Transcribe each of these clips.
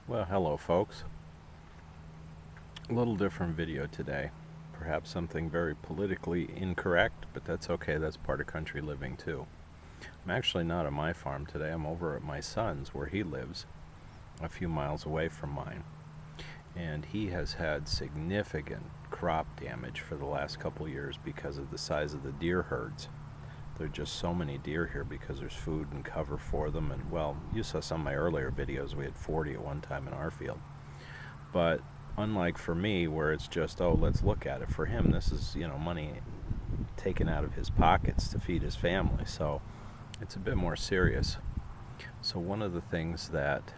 Well, hello folks. A little different video today. Perhaps something very politically incorrect, but that's okay. That's part of country living too. I'm actually not at my farm today. I'm over at my son's where he lives, a few miles away from mine. And he has had significant crop damage for the last couple years because of the size of the deer herds. There are just so many deer here because there's food and cover for them. And well, you saw some of my earlier videos. We had 40 at one time in our field. But unlike for me, where it's just, oh, let's look at it, for him, this is, money taken out of his pockets to feed his family. So it's a bit more serious. So one of the things that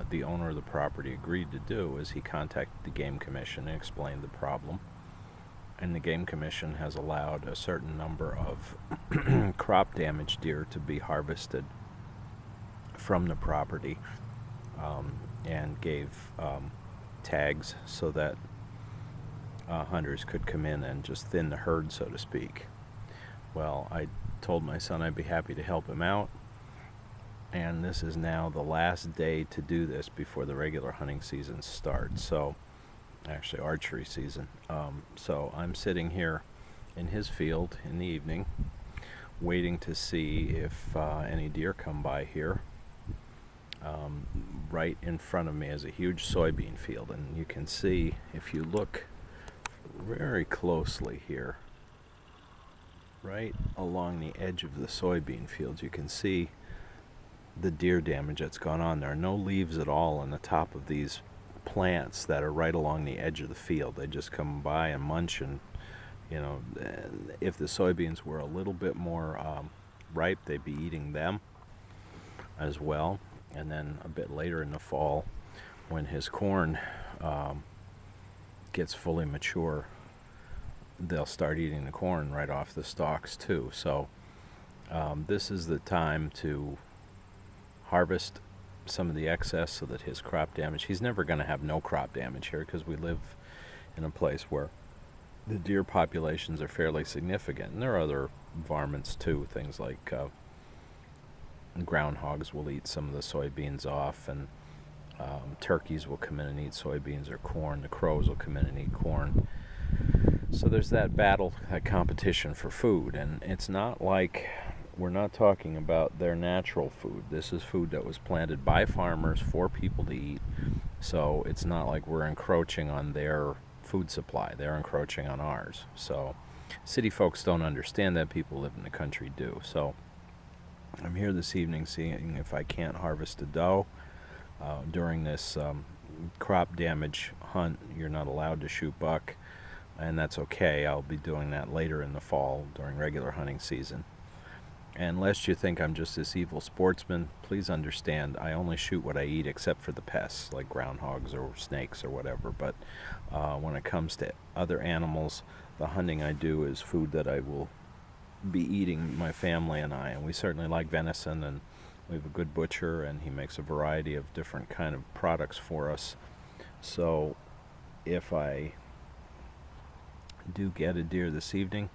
the owner of the property agreed to do is he contacted the Game Commission and explained the problem. And the Game Commission has allowed a certain number of crop damaged deer to be harvested from the property, and gave tags so that hunters could come in and just thin the herd, so to speak. Well, I told my son I'd be happy to help him out, and this is now the last day to do this before the regular hunting season starts. So, actually archery season. So I'm sitting here in his field in the evening, waiting to see if any deer come by here. Right in front of me is a huge soybean field, and you can see, if you look very closely here, right along the edge of the soybean fields, you can see the deer damage that's gone on. There are no leaves at all on the top of these plants that are right along the edge of the field. They just come by and munch, and if the soybeans were a little bit more ripe, they'd be eating them as well. And then a bit later in the fall, when his corn gets fully mature, they'll start eating the corn right off the stalks too. So this is the time to harvest some of the excess so that his crop damage, he's never going to have no crop damage here because we live in a place where the deer populations are fairly significant. And there are other varmints too, things like groundhogs will eat some of the soybeans off, and turkeys will come in and eat soybeans or corn. The crows will come in and eat corn. So there's that battle, that competition for food, and it's not like, we're not talking about their natural food. This is food that was planted by farmers for people to eat. So it's not like we're encroaching on their food supply. They're encroaching on ours. So city folks don't understand that. People live in the country do. So I'm here this evening seeing if I can't harvest a doe. During this crop damage hunt, you're not allowed to shoot buck, and that's okay. I'll be doing that later in the fall during regular hunting season. And lest you think I'm just this evil sportsman, please understand I only shoot what I eat, except for the pests like groundhogs or snakes or whatever. But when it comes to other animals, the hunting I do is food that I will be eating, my family and I. And we certainly like venison, and we have a good butcher, and he makes a variety of different kind of products for us. So if I do get a deer this evening,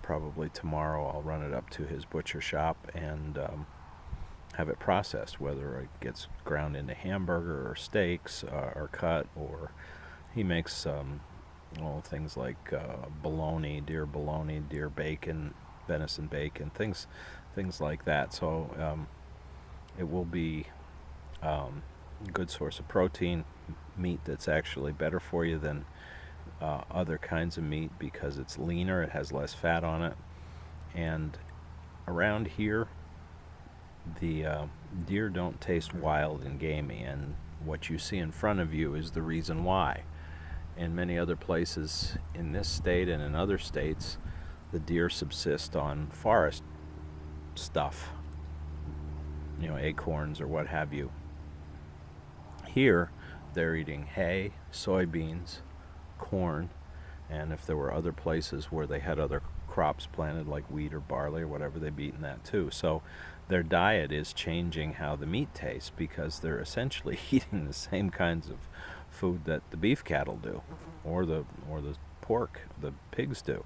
probably tomorrow I'll run it up to his butcher shop and have it processed, whether it gets ground into hamburger or steaks or cut, or he makes things like bologna, deer bacon, venison bacon, things like that. So it will be a good source of protein, meat that's actually better for you than other kinds of meat because it's leaner, it has less fat on it. And around here, the deer don't taste wild and gamey, and what you see in front of you is the reason why. In many other places in this state and in other states, the deer subsist on forest stuff, acorns or what have you. Here, they're eating hay, soybeans, corn, and if there were other places where they had other crops planted like wheat or barley or whatever, they'd be eating that too. So their diet is changing how the meat tastes because they're essentially eating the same kinds of food that the beef cattle do, or the pork the pigs do.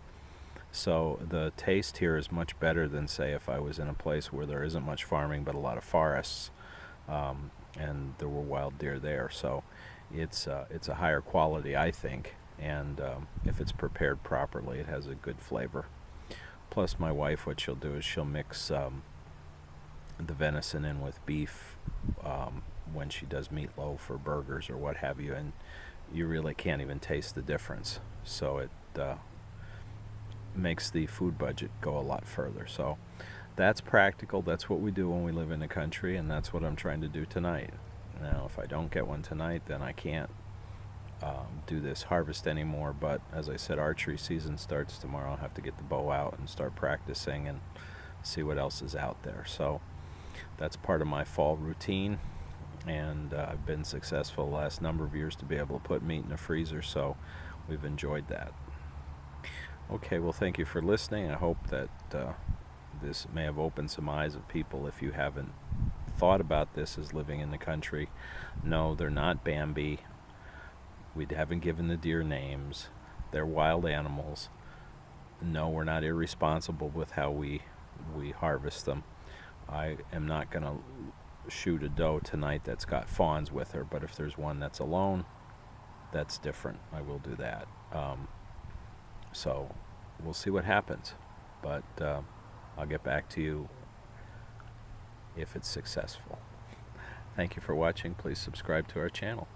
So the taste here is much better than, say, if I was in a place where there isn't much farming but a lot of forests. and there were wild deer there. So it's a higher quality, I think, and if it's prepared properly, it has a good flavor. Plus, my wife, what she'll do is she'll mix the venison in with beef when she does meatloaf or burgers or what have you, and you really can't even taste the difference. So it makes the food budget go a lot further. So that's practical. That's what we do when we live in the country, and that's what I'm trying to do tonight. Now, if I don't get one tonight, then I can't do this harvest anymore. But as I said, archery season starts tomorrow. I'll have to get the bow out and start practicing and see what else is out there. So that's part of my fall routine, and I've been successful the last number of years to be able to put meat in the freezer, so we've enjoyed that. Okay, well, thank you for listening. I hope that this may have opened some eyes of people. If you haven't thought about this as living in the country, no, they're not Bambi. We haven't given the deer names. They're wild animals. No, we're not irresponsible with how we harvest them. I am not going to shoot a doe tonight that's got fawns with her, but if there's one that's alone, that's different. I will do that. So we'll see what happens, but I'll get back to you if it's successful. Thank you for watching. Please subscribe to our channel.